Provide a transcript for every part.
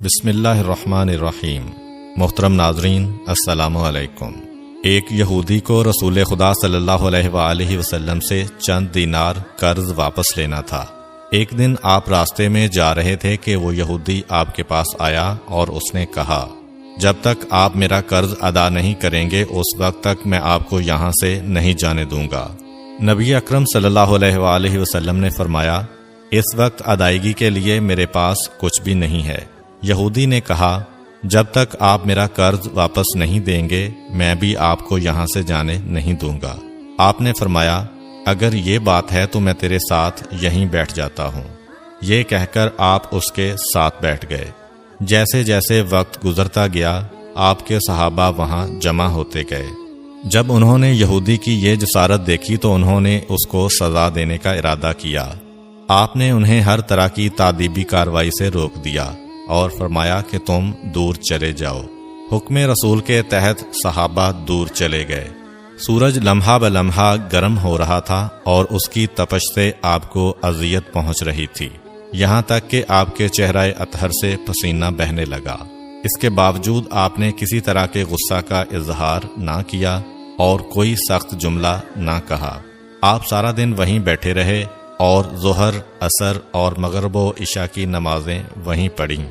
بسم اللہ الرحمن الرحیم۔ محترم ناظرین، السلام علیکم۔ ایک یہودی کو رسول خدا صلی اللہ علیہ وآلہ وسلم سے چند دینار قرض واپس لینا تھا۔ ایک دن آپ راستے میں جا رہے تھے کہ وہ یہودی آپ کے پاس آیا اور اس نے کہا، جب تک آپ میرا قرض ادا نہیں کریں گے اس وقت تک میں آپ کو یہاں سے نہیں جانے دوں گا۔ نبی اکرم صلی اللہ علیہ وآلہ وسلم نے فرمایا، اس وقت ادائیگی کے لیے میرے پاس کچھ بھی نہیں ہے۔ یہودی نے کہا، جب تک آپ میرا قرض واپس نہیں دیں گے میں بھی آپ کو یہاں سے جانے نہیں دوں گا۔ آپ نے فرمایا، اگر یہ بات ہے تو میں تیرے ساتھ یہیں بیٹھ جاتا ہوں۔ یہ کہہ کر آپ اس کے ساتھ بیٹھ گئے۔ جیسے جیسے وقت گزرتا گیا آپ کے صحابہ وہاں جمع ہوتے گئے۔ جب انہوں نے یہودی کی یہ جسارت دیکھی تو انہوں نے اس کو سزا دینے کا ارادہ کیا۔ آپ نے انہیں ہر طرح کی تادیبی کارروائی سے روک دیا اور فرمایا کہ تم دور چلے جاؤ۔ حکم رسول کے تحت صحابہ دور چلے گئے۔ سورج لمحہ بلمحہ گرم ہو رہا تھا اور اس کی تپش سے آپ کو اذیت پہنچ رہی تھی، یہاں تک کہ آپ کے چہرہ اطہر سے پسینہ بہنے لگا۔ اس کے باوجود آپ نے کسی طرح کے غصہ کا اظہار نہ کیا اور کوئی سخت جملہ نہ کہا۔ آپ سارا دن وہیں بیٹھے رہے اور ظہر، عصر اور مغرب و عشاء کی نمازیں وہیں پڑھیں۔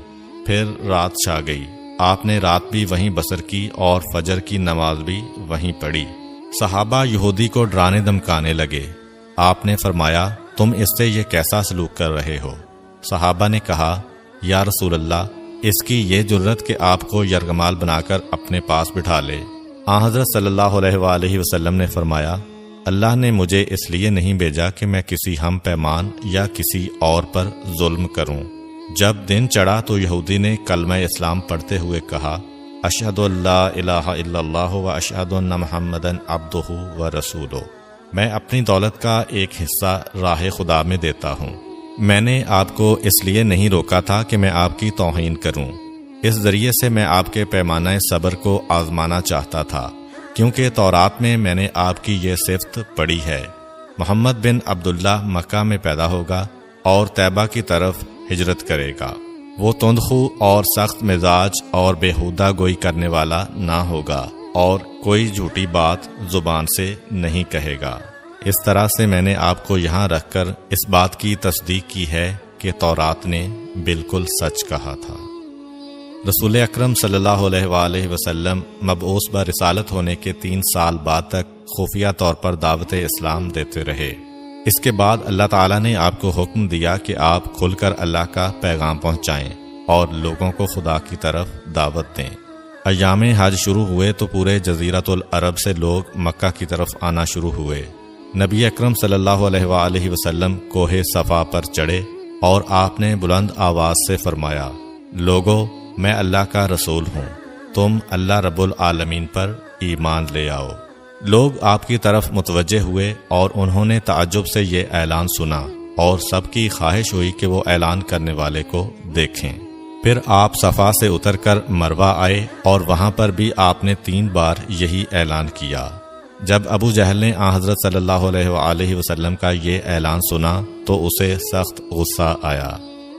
پھر رات چھا گئی۔ آپ نے رات بھی وہیں بسر کی اور فجر کی نماز بھی وہیں پڑھی۔ صحابہ یہودی کو ڈرانے دھمکانے لگے۔ آپ نے فرمایا، تم اس سے یہ کیسا سلوک کر رہے ہو؟ صحابہ نے کہا، یا رسول اللہ، اس کی یہ جرت کہ آپ کو یرغمال بنا کر اپنے پاس بٹھا لے۔ آن حضرت صلی اللہ علیہ وآلہ وسلم نے فرمایا، اللہ نے مجھے اس لیے نہیں بھیجا کہ میں کسی ہم پیمان یا کسی اور پر ظلم کروں۔ جب دن چڑھا تو یہودی نے کلمہ اسلام پڑھتے ہوئے کہا، اشہد ان لا الہ الا اللہ و اشہد ان محمدًا عبدہ و رسولہ۔ میں اپنی دولت کا ایک حصہ راہ خدا میں دیتا ہوں۔ میں نے آپ کو اس لیے نہیں روکا تھا کہ میں آپ کی توہین کروں۔ اس ذریعے سے میں آپ کے پیمانہ صبر کو آزمانا چاہتا تھا، کیونکہ تورات میں نے آپ کی یہ صفت پڑھی ہے، محمد بن عبداللہ مکہ میں پیدا ہوگا اور طیبہ کی طرف ہجرت کرے گا۔ وہ تندخو اور سخت مزاج اور بیہودہ گوئی کرنے والا نہ ہوگا اور کوئی جھوٹی بات زبان سے نہیں کہے گا۔ اس طرح سے میں نے آپ کو یہاں رکھ کر اس بات کی تصدیق کی ہے کہ تورات نے بالکل سچ کہا تھا۔ رسول اکرم صلی اللہ علیہ وآلہ وسلم مبعوث برسالت ہونے کے 3 سال بعد تک خفیہ طور پر دعوت اسلام دیتے رہے۔ اس کے بعد اللہ تعالیٰ نے آپ کو حکم دیا کہ آپ کھل کر اللہ کا پیغام پہنچائیں اور لوگوں کو خدا کی طرف دعوت دیں۔ ایام حج شروع ہوئے تو پورے جزیرۃ العرب سے لوگ مکہ کی طرف آنا شروع ہوئے۔ نبی اکرم صلی اللہ علیہ وآلہ وسلم کوہ صفا پر چڑھے اور آپ نے بلند آواز سے فرمایا، لوگو، میں اللہ کا رسول ہوں، تم اللہ رب العالمین پر ایمان لے آؤ۔ لوگ آپ کی طرف متوجہ ہوئے اور انہوں نے تعجب سے یہ اعلان سنا اور سب کی خواہش ہوئی کہ وہ اعلان کرنے والے کو دیکھیں۔ پھر آپ صفا سے اتر کر مروہ آئے اور وہاں پر بھی آپ نے 3 بار یہی اعلان کیا۔ جب ابو جہل نے آن حضرت صلی اللہ علیہ وآلہ وسلم کا یہ اعلان سنا تو اسے سخت غصہ آیا۔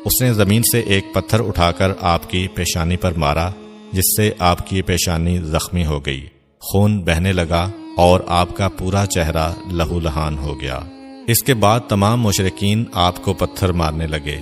اس نے زمین سے ایک پتھر اٹھا کر آپ کی پیشانی پر مارا، جس سے آپ کی پیشانی زخمی ہو گئی، خون بہنے لگا اور آپ کا پورا چہرہ لہو لہان ہو گیا۔ اس کے بعد تمام مشرکین آپ کو پتھر مارنے لگے۔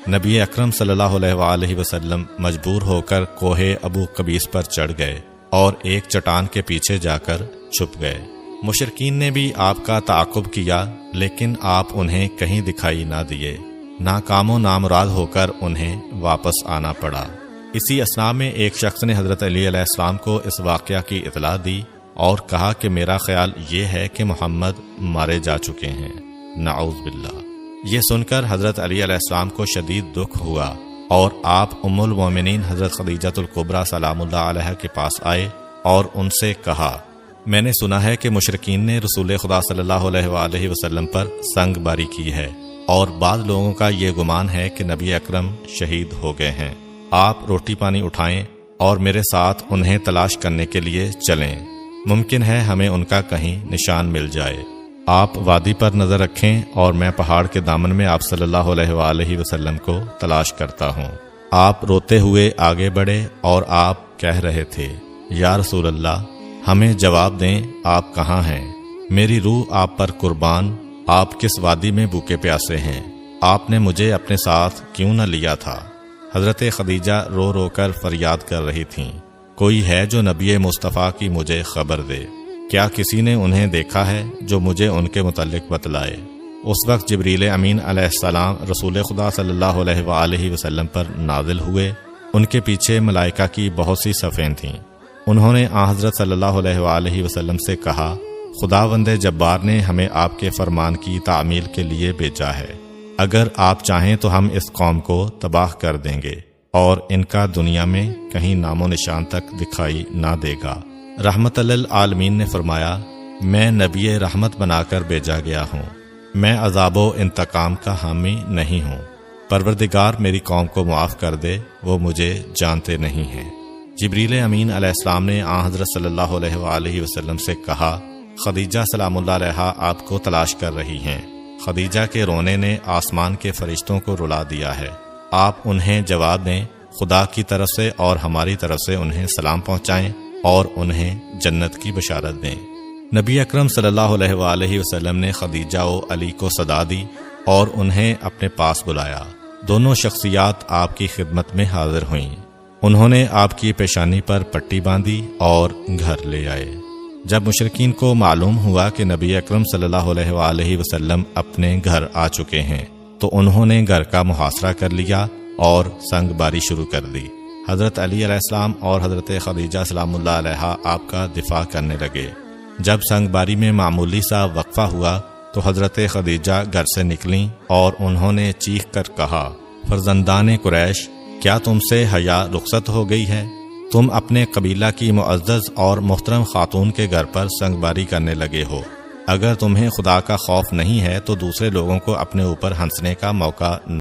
نبی اکرم صلی اللہ علیہ وآلہ وسلم مجبور ہو کر کوہ ابو قبیس پر چڑھ گئے اور ایک چٹان کے پیچھے جا کر چھپ گئے۔ مشرکین نے بھی آپ کا تعاقب کیا لیکن آپ انہیں کہیں دکھائی نہ دیے۔ ناکام و نامراد ہو کر انہیں واپس آنا پڑا۔ اسی اثناء میں ایک شخص نے حضرت علی علیہ السلام کو اس واقعہ کی اطلاع دی اور کہا کہ میرا خیال یہ ہے کہ محمد مارے جا چکے ہیں، نعوذ باللہ۔ یہ سن کر حضرت علی علیہ السلام کو شدید دکھ ہوا اور آپ ام المومنین حضرت خدیجہ الکبریٰ سلام اللہ علیہ کے پاس آئے اور ان سے کہا، میں نے سنا ہے کہ مشرکین نے رسول خدا صلی اللہ علیہ وآلہ وسلم پر سنگ باری کی ہے اور بعض لوگوں کا یہ گمان ہے کہ نبی اکرم شہید ہو گئے ہیں۔ آپ روٹی پانی اٹھائیں اور میرے ساتھ انہیں تلاش کرنے کے لیے چلیں، ممکن ہے ہمیں ان کا کہیں نشان مل جائے۔ آپ وادی پر نظر رکھیں اور میں پہاڑ کے دامن میں آپ صلی اللہ علیہ وآلہ وسلم کو تلاش کرتا ہوں۔ آپ روتے ہوئے آگے بڑھے اور آپ کہہ رہے تھے، یا رسول اللہ، ہمیں جواب دیں، آپ کہاں ہیں؟ میری روح آپ پر قربان، آپ کس وادی میں بھوکے پیاسے ہیں؟ آپ نے مجھے اپنے ساتھ کیوں نہ لیا تھا؟ حضرت خدیجہ رو رو کر فریاد کر رہی تھیں، کوئی ہے جو نبی مصطفیٰ کی مجھے خبر دے؟ کیا کسی نے انہیں دیکھا ہے جو مجھے ان کے متعلق بتلائے؟ اس وقت جبریل امین علیہ السلام رسول خدا صلی اللہ علیہ وآلہ وسلم پر نازل ہوئے۔ ان کے پیچھے ملائکہ کی بہت سی صفیں تھیں۔ انہوں نے حضرت صلی اللہ علیہ وآلہ وسلم سے کہا، خداوند جبار نے ہمیں آپ کے فرمان کی تعمیل کے لیے بھیجا ہے۔ اگر آپ چاہیں تو ہم اس قوم کو تباہ کر دیں گے اور ان کا دنیا میں کہیں نام و نشان تک دکھائی نہ دے گا۔ رحمت للعالمین نے فرمایا، میں نبی رحمت بنا کر بھیجا گیا ہوں، میں عذاب و انتقام کا حامی نہیں ہوں۔ پروردگار میری قوم کو معاف کر دے، وہ مجھے جانتے نہیں ہیں۔ جبریل امین علیہ السلام نے حضرت صلی اللہ علیہ وآلہ وسلم سے کہا، خدیجہ سلام اللہ علیہا آپ کو تلاش کر رہی ہیں۔ خدیجہ کے رونے نے آسمان کے فرشتوں کو رلا دیا ہے، آپ انہیں جواب دیں، خدا کی طرف سے اور ہماری طرف سے انہیں سلام پہنچائیں اور انہیں جنت کی بشارت دیں۔ نبی اکرم صلی اللہ علیہ وآلہ وسلم نے خدیجہ و علی کو صدا دی اور انہیں اپنے پاس بلایا۔ دونوں شخصیات آپ کی خدمت میں حاضر ہوئیں۔ انہوں نے آپ کی پیشانی پر پٹی باندھی اور گھر لے آئے۔ جب مشرکین کو معلوم ہوا کہ نبی اکرم صلی اللہ علیہ وآلہ وسلم اپنے گھر آ چکے ہیں تو انہوں نے گھر کا محاصرہ کر لیا اور سنگ باری شروع کر دی۔ حضرت علی علیہ السلام اور حضرت خدیجہ سلام اللہ علیہا آپ کا دفاع کرنے لگے۔ جب سنگ باری میں معمولی سا وقفہ ہوا تو حضرت خدیجہ گھر سے نکلیں اور انہوں نے چیخ کر کہا، فرزندان قریش، کیا تم سے حیا رخصت ہو گئی ہے؟ تم اپنے قبیلہ کی معزز اور محترم خاتون کے گھر پر سنگ باری کرنے لگے ہو۔ اگر تمہیں خدا کا خوف نہیں ہے تو دوسرے لوگوں کو اپنے اوپر ہنسنے کا موقع